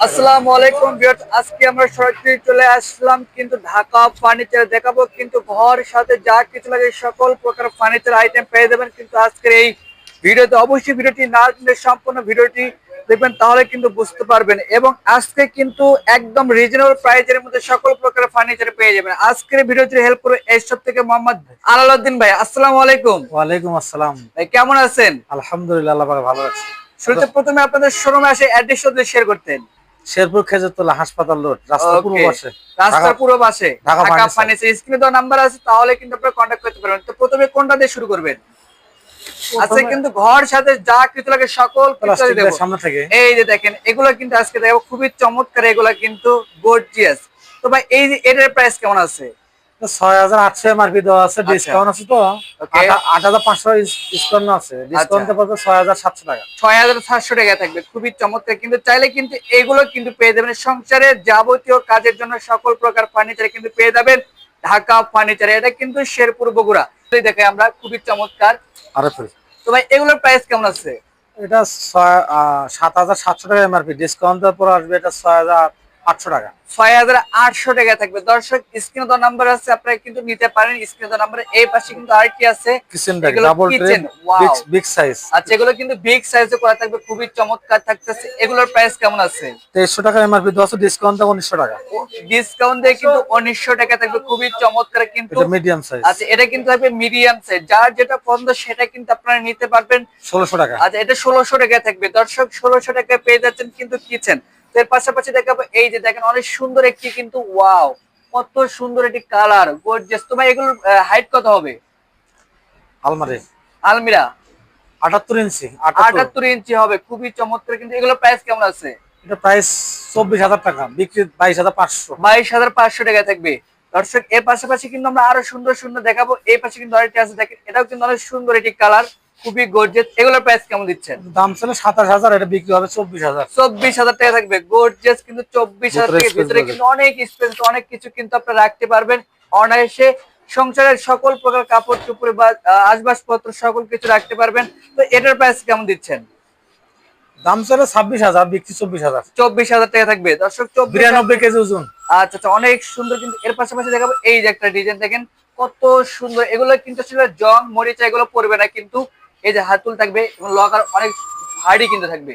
আসসালামু আলাইকুম ভিউয়ার্স, আজকে আমরা সরাসরি চলে আসলাম কিন্তু ঢাকা ফার্নিচার দেখাবো কিন্তু ঘর সাথে যা কিছু লাগে সকল প্রকার ফার্নিচার আইটেম পেয়ে যাবেন কিন্তু আজকের এই ভিডিওতে। অবশ্যই ভিডিওটি না দেখলে সম্পূর্ণ ভিডিওটি দেখবেন, তাহলে কিন্তু বুঝতে পারবেন। এবং আজকে কিন্তু একদম রিজনেবল প্রাইসের মধ্যে সকল প্রকার ফার্নিচার পেয়ে যাবেন। আজকের ভিডিওটি হেল্প করে এসব থেকে মোহাম্মদ আলাউদ্দিন ভাই। আসসালামু আলাইকুম। ওয়ালাইকুম আসসালাম। ভাই কেমন আছেন? আলহামদুলিল্লাহ, আল্লাহ পাক ভালো আছে। শুরুতে প্রথমে আপনাদের শোরুমে আসে অ্যাড্রেসটা যদি শেয়ার করতেন। শেরপুর খেজুরতলা হাসপাতাল রোড, রাস্তার পূর্ব পাশে, রাস্তার পূর্ব পাশে ঢাকা ঢাকা ফার্নিচার। ফার্নিচার। স্ক্রিনে দেওয়া নাম্বার আছে, তাহলে কিন্তু আপনারা কন্টাক্ট করতে পারবেন। তো প্রথমে কোনটা দিয়ে শুরু করবেন? আজকে কিন্তু ঘর সাথে যা কিছু লাগে সকল কিছু দেব সামনে থেকে। এই যে দেখেন, এগুলো কিন্তু আজকে দেখাবো, খুবই চমৎকার, এগুলো কিন্তু গর্জিয়াস। তো ভাই এই যে এটার প্রাইস কেমন আছে? ৬৮০০ এমআরপি দেওয়া আছে, ডিসকাউন্ট আছে তো ৮৫০০ ডিসকাউন্ট আছে, ডিসকাউন্টে পাবে ৬৭০০ টাকা। ৬৭০০ টাকা থাকবে, খুবই চমৎকার। কিন্তু চাইলে কিন্তু এগুলো কিন্তু পেয়ে যাবেন সংসারের যাবতীয় কাজের জন্য সকল প্রকার ফার্নিচার কিন্তু পেয়ে যাবেন ঢাকা ফার্নিচার। এটা কিন্তু শেরপুর বগুড়া দেখে আমরা, খুবই চমৎকার। তো ভাই এগুলোর প্রাইস কেমন আছে? এটা ৭৭০০ টাকা এমআরপি, ডিসকাউন্টের পর আসবে এটা ৬৮০০ টাকা। ৬৮০০ টাকা থাকবে। দর্শক স্ক্রিনে দেওয়া নাম্বার আছে, আপনারা কিন্তু নিতে পারেন। স্ক্রিনে দেওয়া নাম্বারে এই পাশে কিন্তু আরেকটি আছে kitchen double tray, big size. আচ্ছা, এগুলো কিন্তু বিগ সাইজে করা থাকবে, খুবই চমৎকার থাকতেছে। এগুলোর প্রাইস কেমন আছে? ২৩০০ টাকা এমআরপি দেওয়া আছে, ডিসকাউন্টে ১৯০০ টাকা। ডিসকাউন্ট দিয়ে কিন্তু ১৯০০ টাকা থাকবে, খুবই চমৎকার। কিন্তু মিডিয়াম সাইজ। আচ্ছা, এটা কিন্তু থাকবে মিডিয়াম সাইজ, যার যেটা পছন্দ সেটা কিন্তু আপনারা নিতে পারবেন ১৬০০ টাকা। আচ্ছা, এটা ১৬০০ টাকা থাকবে। দর্শক ১৬০০ টাকায় পেয়ে যাচ্ছেন কিন্তু কিচেন। এর পাশাপাশি দেখাবো এই যে দেখেন, অনেক সুন্দর একটি কিন্তু ওয়াও, কত সুন্দর একটি কালার, গর্জিয়াস। তো ভাই এগুলোর হাইট কত হবে? আলমারি আলমিরা ৭৮ ইঞ্চি, ৭৮ ইঞ্চি হবে, খুবই চমৎকার। কিন্তু এগুলোর প্রাইস কেমন আছে? এটা প্রাইস ২৪,০০০ টাকা, বিক্রি ২২,৫০০। ২২,৫০০ টাকা থাকবে। দর্শক এর পাশাপাশি কিন্তু আমরা আরো সুন্দর সুন্দর দেখাবো। এই পাশে কিন্তু আরেকটি আছে, দেখেন এটাও কিন্তু অনেক সুন্দর একটি কালার, খুবই গর্জিয়াস। এগুলোর প্রাইস কেমন দিচ্ছেন? দাম ছিল ২৭,০০০, এটা বিক্রি হবে ২৪,০০০। ২৪,০০০ টাকা থাকবে, গর্জিয়াস কিন্তু ২৪,০০০ টাকা। ভিতরে কিন্তু অনেক স্পেস, অনেক কিছু কিন্তু আপনারা রাখতে পারবেন অনায়াসে। সংসারের সকল প্রকার কাপড় চোপড় বা আসবাবপত্র সকল কিছু রাখতে পারবেন। তো এটার প্রাইস কেমন দিচ্ছেন? দাম ছিল ২৬,০০০, বিক্রি ২৪,০০০। ২৪,০০০ টাকা থাকবে। দর্শক ৯২ কেজি ওজন। আচ্ছা আচ্ছা, অনেক সুন্দর। কিন্তু এর পাশাপাশি দেখাবো এই যে একটা ডিজাইন, দেখেন কত সুন্দর। এগুলো কিন্তু আসলে জং মরিচা এগুলো পড়বে না, কিন্তু এই যে হাতুল থাকবে এবং লকার অনেক হার্ডি কিন্তু থাকবে,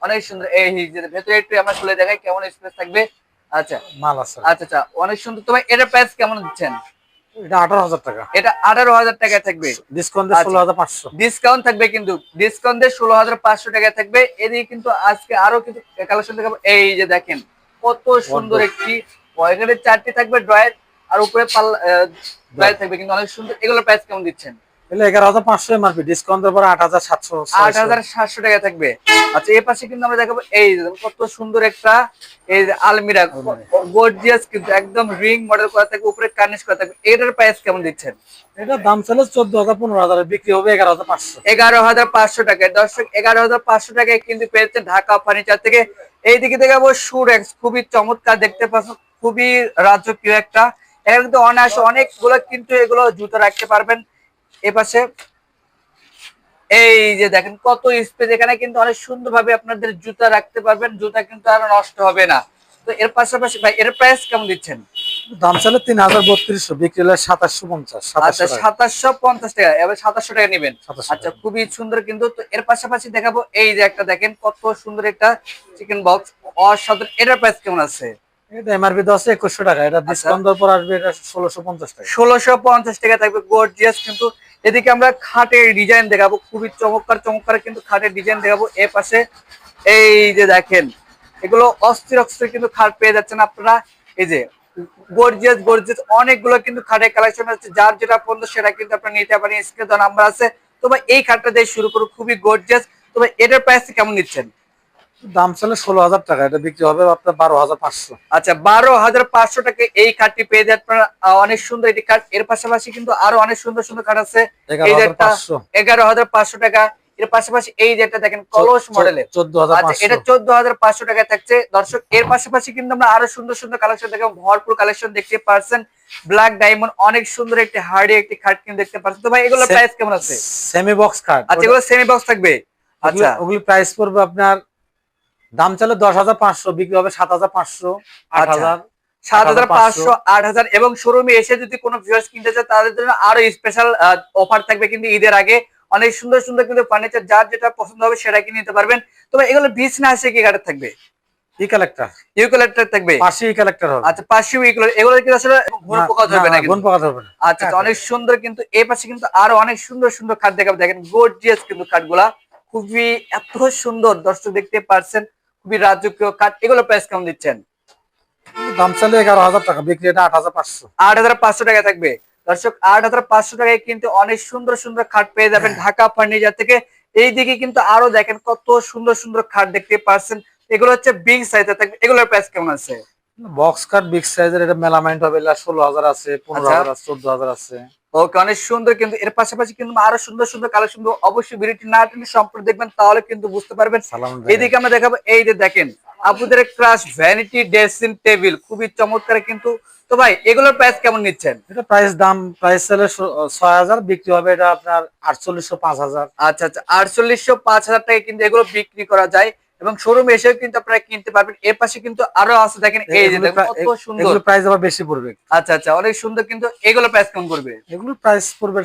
অনেক সুন্দর। এই যে ভেতরে একটু আমরা খুলে দেখাই কেমন স্পেস থাকবে। আচ্ছা মাল আছে। আচ্ছা আচ্ছা, অনেক সুন্দর। তোমার এটার প্রাইস কেমন দিচ্ছেন? এটা ১৮,০০০ টাকা। এটা ১৮,০০০ টাকা থাকবে, ডিসকাউন্টে ১৬,৫০০। ডিসকাউন্ট থাকবে, কিন্তু ডিসকাউন্ট দিয়ে ১৬,৫০০ টাকা থাকবে। এদিকে কিন্তু আজকে আরো কিছু কালেকশন দেখাবো। এই যে দেখেন কত সুন্দর একটি, এখানে ৪টি থাকবে ড্রয়ার, আর উপরে ড্রয়ার থাকবে, কিন্তু অনেক সুন্দর। এগুলোর প্রাইস কেমন দিচ্ছেন? এগুলো ১১,৫০০ এমআরপি, ডিসকাউন্টের পর ৮,৭০০। ৮,৭০০ টাকা থাকবে। আচ্ছা, এই পাশে কিন্তু আমরা দেখাবো এই যে কত সুন্দর একটা এই যে আলমিরা, গর্জিয়াস কিন্তু একদম রিং মডেল করা থাকবে, উপরে কার্নিশ করা থাকবে। এটার প্রাইস কেমন দিচ্ছেন? এটা দাম ছিল ১৪,০০০, ১৫,০০০, বিক্রি হবে ১১,৫০০। ১১,৫০০ টাকায়। দর্শক ১১,৫০০ টাকায় কিন্তু পেয়েছেন ঢাকা ফার্নিচার থেকে। এইদিকে দেখাবো সুরেক্স, খুবই চমৎকার দেখতে পাচ্ছেন, খুবই রাজকীয় একটা। এখানে কিন্তু অনায়াসে অনেকগুলো কিন্তু এগুলো জুতো রাখতে পারবেন। এপাশে এই যে দেখেন কত স্পেস, এখানে কিন্তু অনেক সুন্দর ভাবে আপনাদের জুতা রাখতে পারবেন, জুতা কিন্তু আর নষ্ট হবে না। তো এর পাশাপাশি ভাই এর প্রাইস কেমন দিচ্ছেন? দাম ছিল ৩,৩২০, বিক্রি হলে ২৭৫০। আচ্ছা, ২৭৫০ টাকা, এবার ২৭০০ টাকা নেবেন। আচ্ছা, খুবই সুন্দর কিন্তু। তো এর পাশাপাশি দেখাবো এই যে একটা, দেখেন কত সুন্দর একটা চিকেন বক্স, অসাধারণ। এটার প্রাইস কেমন আছে? এটা এমআরপি দেওয়া আছে ২১০০ টাকা, এটা ডিসকাউন্ট দেওয়ার পর আসবে এটা ১৬৫০ টাকা। ১৬৫০ টাকা থাকবে, গর্জিয়াস কিন্তু। এদিকে আমরা খাটের ডিজাইন দেখাবো, খুবই চমৎকার চমৎকার কিন্তু খাটের ডিজাইন দেখাবো। এর পাশে এই যে দেখেন, এগুলো অস্থির অস্থির কিন্তু খাট পেয়ে যাচ্ছেন আপনারা। এই যে গর্জিয়াস গর্জিয়াস অনেকগুলো কিন্তু খাটের কালেকশন আছে, যার যেটা পছন্দ সেটা কিন্তু আপনারা নিতে পারেন। স্ক্রিনে দেওয়া নাম্বার আছে। তো ভাই এই খাটটা দিয়ে শুরু করো, খুবই গর্জিয়াস। তো ভাই এটার প্রাইস কেমন নিচ্ছেন? দাম ছিল ১৬,০০০ টাকা, এটা বিক্রি হবে আপনার ১২,৫০০। আচ্ছা, ১২,৫০০ টাকা এই কার্ডটি পেয়ে যাবেন আপনারা। অনেক সুন্দর এটি কার্ড। এর পাশাপাশি কিন্তু আরো অনেক সুন্দর সুন্দর কার্ড আছে। এই যে ১১,৫০০ টাকা। এর পাশাপাশি এই যে একটা দেখেন কলস মডেলের, আচ্ছা এটা ১৪,৫০০ টাকায় থাকছে। দর্শক এর পাশাপাশি কিন্তু আমরা আরো সুন্দর সুন্দর কালেকশন দেখাবো, ভরপুর কালেকশন দেখতে পাচ্ছেন। ব্ল্যাক ডায়মন্ড, অনেক সুন্দর একটি হার্ডি একটি খাট কিন্তু দেখতে পাচ্ছেন। তো ভাই এগুলোর প্রাইস কেমন আছে? সেমি বক্স খাট। আচ্ছা, এগুলো সেমি বক্স থাকবে। আচ্ছা, ওগুলি প্রাইস পড়বে আপনার দাম চাইলে 10,500, বিক্রি হবে 7,500, 8,000, 7,500, 8,000। এবং শোরুমে এসে যদি কোনো ভিউয়ার্স কিনতে চায় তাদের জন্য আরো স্পেশাল অফার থাকবে কিন্তু ঈদের আগে। অনেক সুন্দর সুন্দর কিন্তু ফার্নিচার, যার যেটা পছন্দ হবে সেটা কিনে নিতে পারবেন। তবে এগুলো বিচ না আসে কি গাড়ি থাকবে? ই কালেক্টর, ইউক্যালিপটাস থাকবে। পাশে ই কালেক্টর হবে। আচ্ছা, পাশেও এগুলো কি আসলে ঘুণ পোকা ধরবে না কিন্তু? গুণ পাকা ধরবে না। আচ্ছা, অনেক সুন্দর কিন্তু এই পাশে কিন্তু আরো অনেক সুন্দর সুন্দর খাট দেখাবো। দেখেন গর্জিয়াস কিন্তু খাটগুলা খুবই এত সুন্দর, দর্শক দেখতে পারছেন, খুবই রাজকীয় খাট। এগুলো প্রাইস কেমন দিচ্ছেন? দাম চাইলে 11,000 টাকা, বিক্রি এটা 8,500। 8,500 টাকা থাকবে। দর্শক 8,500 টাকায় কিন্তু অনেক সুন্দর সুন্দর খাট পেয়ে যাবেন ঢাকা ফার্নিচার থেকে। এইদিকে কিন্তু আরো দেখেন কত সুন্দর সুন্দর খাট দেখতে পারছেন। এগুলো হচ্ছে বিগ সাইজের থাকবে। এগুলোর প্রাইস কেমন আছে? বক্স কাট বিগ সাইজের, এটা মেলামাইন্ড হবে, এটা 16,000 আছে, 15,000 আছে, 14,000 আছে। ওকে, অনেক সুন্দর কিন্তু এর পাশাপাশি কিন্তু আরো সুন্দর সুন্দর কালেকশন, অবশ্যই ভিডিওটি না টেনে সম্পূর্ণ দেখবেন, তাহলে কিন্তু বুঝতে পারবেন। সালাম। এইদিকে আমরা দেখাবো, এই যে দেখেন আপুদের ক্রাশ ভ্যানিটি ড্রেসিং টেবিল, খুবই চমৎকার কিন্তু। তো ভাই এগুলোর প্রাইস কেমন নিচ্ছেন? এটা প্রাইস চাইলে 6,000, বিক্রি হবে এটা আপনার 4800, 5,000। আচ্ছা আচ্ছা, 4800, 5,000 টাকায় কিন্তু এগুলো বিক্রি করা যায় এবং শোরুমে এসেও কিন্তু আপনারা কিনতে পারবেন। এর পাশে কিন্তু আরো আছে, দেখেন এই যে দেখেন কত সুন্দর। এগুলো প্রাইস আবার বেশি পড়বে। আচ্ছা আচ্ছা, অনেক সুন্দর কিন্তু। এগুলো প্রাইস কেমন করবে? এগুলো প্রাইস পড়বে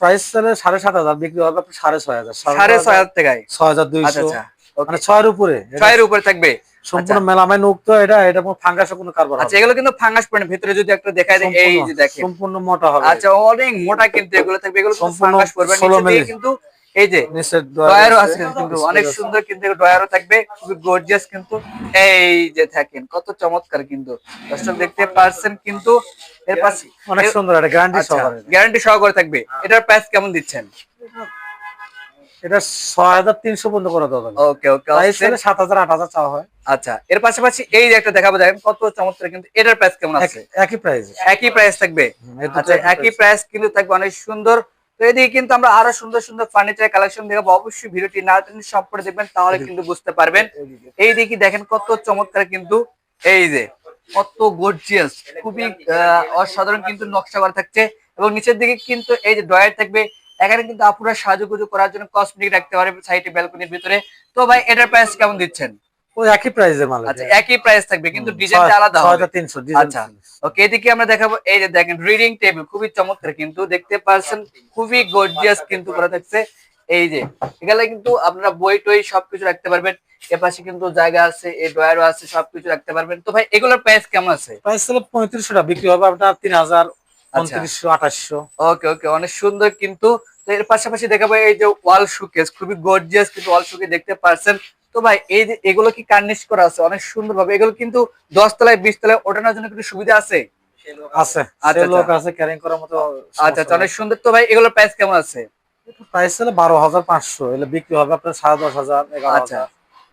প্রাইস চাইলে 7,500, বিক্রি হবে আপনার 6,500। 6,500 টাকায়। 6,200, আচ্ছা আচ্ছা, মানে 6 এর উপরে। 6 এর উপরে থাকবে। সম্পূর্ণ মেলামাইন উক্ত, এটা কোনো ফাঙ্গাসের কোনো কারবার হবে। আচ্ছা, এগুলো কিন্তু ফাঙ্গাস পড়ে ভিতরে, যদি একটা দেখায় দেয়, এই যে দেখেন সম্পূর্ণ মোটা হবে। আচ্ছা, অনেক মোটা কিন্তু এগুলো থাকবে। এগুলো কিন্তু সম্পূর্ণ ফাঙ্গাস পড়বে। 16 নিচে দিয়ে মিলি কিন্তু এই যে নিচের ডয়ারও আছে কিন্তু অনেক সুন্দর কিন্তু ডয়ারও থাকবে, খুবই গর্জিয়াস কিন্তু। এই যে দেখেন কত চমৎকার কিন্তু, দর্শক দেখতে পারছেন কিন্তু। এর পাশে অনেক সুন্দর, এটা গ্যারান্টি আচ্ছা, সহকারে। গ্যারান্টি সহকারে থাকবে। এটার প্রাইস কেমন দিচ্ছেন? এটা 6,300 পর্যন্ত করে দেওয়া যাবে। ওকে ওকে, প্রাইস চাইলে 7,000, 8,000 চাওয়া হয়। আচ্ছা, এর পাশাপাশি এই যে একটা দেখাবো, দেখেন কত চমৎকার কিন্তু। এটার প্রাইস কেমন আছে? একই প্রাইস। একই প্রাইস থাকবে। আচ্ছা, একই প্রাইস কিন্তু থাকবে, অনেক সুন্দর। তো এদিকে কিন্তু আমরা আরো সুন্দর সুন্দর ফার্নিচার কালেকশন দেখাবো, অবশ্যই ভিডিওটি না টেনে সম্পূর্ণ দেখবেন, তাহলে কিন্তু বুঝতে পারবেন। এইদিকে দেখেন কত চমৎকার কিন্তু, এই যে কত গর্জিয়াস, খুবই অসাধারণ কিন্তু নকশা করা থাকছে। এবং নিচের দিকে কিন্তু এই যে ড্রয়ার থাকবে। এখানে কিন্তু আপুরা সাজুগুজু করার জন্য কসমেটিক রাখতে পারবে সাইডে ব্যালকনির ভিতরে। তো ভাই এটার প্রাইস কেমন দিচ্ছেন? ওই একই প্রাইসের মাল। আচ্ছা, একই প্রাইস থাকবে কিন্তু ডিজাইনটা আলাদা হবে। 6,300 ডিজাইন। আচ্ছা ওকে, এদিকে আমরা দেখাবো, এই যে দেখেন রিডিং টেবিল, খুবই চমৎকার কিন্তু দেখতে পাচ্ছেন, খুবই গর্জিয়াস কিন্তু করা থাকছে। এই যে এখানে কিন্তু আপনারা বই টই সবকিছু রাখতে পারবেন। এপাশে কিন্তু জায়গা আছে, এই ড্রয়ারও আছে, সবকিছু রাখতে পারবেন। তো ভাই এগুলোর প্রাইস কেমন আছে? প্রাইস হলো 3500 টাকা, বিক্রি হবে আপনার 3,000, 2900, 2800। ওকে ওকে, অনেক সুন্দর কিন্তু। তো এর পাশাপাশি দেখাবো এই যে ওয়াল শোকেস, খুবই গর্জিয়াস কিন্তু ওয়াল শোকেস দেখতে পাচ্ছেন। তো ভাই এই যে এগুলো কি কার্নিশ করা আছে অনেক সুন্দর ভাবে? এগুলো কিন্তু 10 তলায় 20 তলায় ওঠানোর জন্য কিন্তু সুবিধা আছে। আছে, আচ্ছা লোক আছে ক্যারিং করার মতো। আচ্ছা আচ্ছা, অনেক সুন্দর। তো ভাই এগুলোর প্রাইস কেমন আছে? প্রাইস হলো 12,500, এগুলো বিক্রি হবে আপনার 10,500, আচ্ছা, 11,000।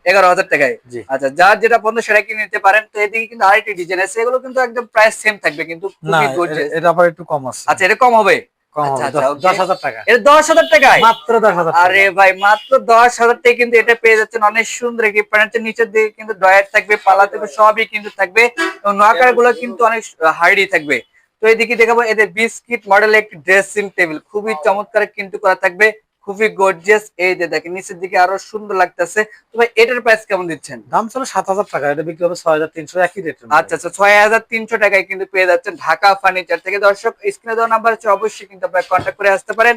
11,000 টাকায়। জি। আচ্ছা, যার যেটা পছন্দ সেটা কিনে নিতে পারেন। তো এদিকে কিন্তু আরেকটি ডিজাইন আছে, এগুলো কিন্তু একদম প্রাইস সেম থাকবে কিন্তু না, খুবই গর্জিয়াস। এটা আবার একটু কম আছে। আচ্ছা, এটা কম হবে। কম আচ্ছা হবে, আচ্ছা, ওকে। 10,000 টাকা। এটা 10,000 টাকায়, মাত্র 10,000 টাকা। আরে ভাই মাত্র 10,000 টাকায় কিন্তু এটা পেয়ে যাচ্ছেন। অনেক সুন্দর একটি ফার্নিচার, নিচের দিকে কিন্তু ড্রয়ার থাকবে, পাল্লা থাকবে, সবই কিন্তু থাকবে এবং নকার গুলো কিন্তু অনেক হার্ডি থাকবে। তো এদিকে দেখাবো এদের বিস্কিট মডেলের একটি ড্রেসিং টেবিল, খুবই চমৎকার কিন্তু করা থাকবে, খুবই গর্জিয়াস। এই যে দেখেন নিচের দিকে আরো সুন্দর লাগতেছে। তো ভাই এটার প্রাইস কেমন দিচ্ছেন? দাম ছিল 7,000 টাকা, এটা বিক্রি হবে 6,300, একই রেট। আচ্ছা আচ্ছা, 6,300 টাকায় কিন্তু পেয়ে যাচ্ছেন ঢাকা ফার্নিচার থেকে। দর্শক স্ক্রিনে দেওয়া নাম্বার আছে, অবশ্যই কিন্তু আপনারা কন্ট্যাক্ট করে আসতে পারেন।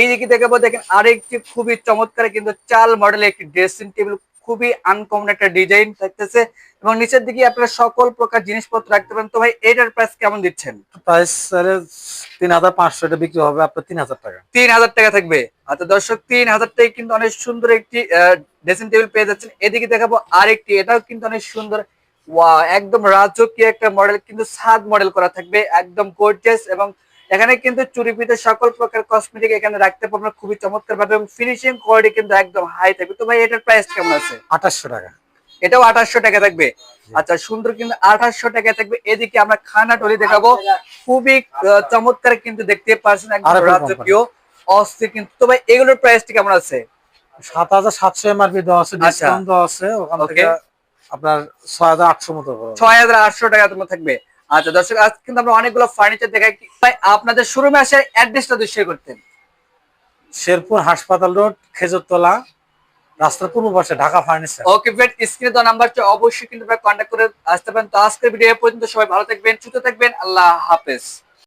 এই দিকে দেখাবো, দেখেন আরেকটি খুবই চমৎকার কিন্তু চাল মডেলের একটি ড্রেসিং টেবিল, খুবই আনকমন একটা ডিজাইন থাকতেছে এবং নিচের দিকে আপনারা সকল প্রকার জিনিসপত্র রাখতে পারেন। তো ভাই এটার প্রাইস কেমন দিচ্ছেন? প্রাইস 3,500, এটা বিক্রি হবে আপনার 3,000 টাকা। 3,000 টাকা থাকবে। আচ্ছা দর্শক, 3,000 টাকায় কিন্তু অনেক সুন্দর একটি ড্রেসিং টেবিল পেয়ে যাচ্ছেন। এদিকে দেখাবো আরেকটি, এটাও কিন্তু অনেক সুন্দর। ওয়াও, একদম রাজকীয় একটা মডেল কিন্তু ছাদ মডেল করা থাকবে, একদম গর্জিয়াস। এবং এখানে কিন্তু চুরিপিতে সকল প্রকার কসমেটিক এখানে রাখতে পারবেন খুবই চমৎকার ভাবে এবং ফিনিশিং কোয়ালিটি কিন্তু একদম হাই থাকবে। তো ভাই এটার প্রাইস কেমন আছে? 2,800 টাকা। এটাও 2,800 টাকা থাকবে। আচ্ছা, সুন্দর কিন্তু 2,800 টাকা থাকবে। এদিকে আমরা খানা টলি দেখাবো, খুবই চমৎকার কিন্তু দেখতে পাচ্ছেন, একদম রাজকীয় অস্থির কিন্তু। তো ভাই এগুলোর প্রাইসটা কেমন আছে? 7,700 এমআরপি দেওয়া আছে, ডিসকাউন্ট দেওয়া আছে, ওখান থেকে আপনার 6,800 মতো। 6,800 টাকা তোমার থাকবে। আচ্ছা দর্শক, আজ কিন্তু আমরা অনেকগুলো ফার্নিচার দেখাই। ভাই আপনাদের শোরুমে আসার অ্যাড্রেসটা যদি শেয়ার করতেন। শেরপুর হাসপাতাল রোড, খেজুরতলা, রাস্তার পূর্ব পাশে ঢাকা ফার্নিচার। ওকে ফ্রেন্ড, স্ক্রিনে দেওয়া নাম্বারটা অবশ্যই কিন্তু কন্ট্যাক্ট করে আসতে পারেন। তো আজকের ভিডিও এ পর্যন্ত, সবাই ভালো থাকবেন, সুস্থ থাকবেন, আল্লাহ হাফেজ।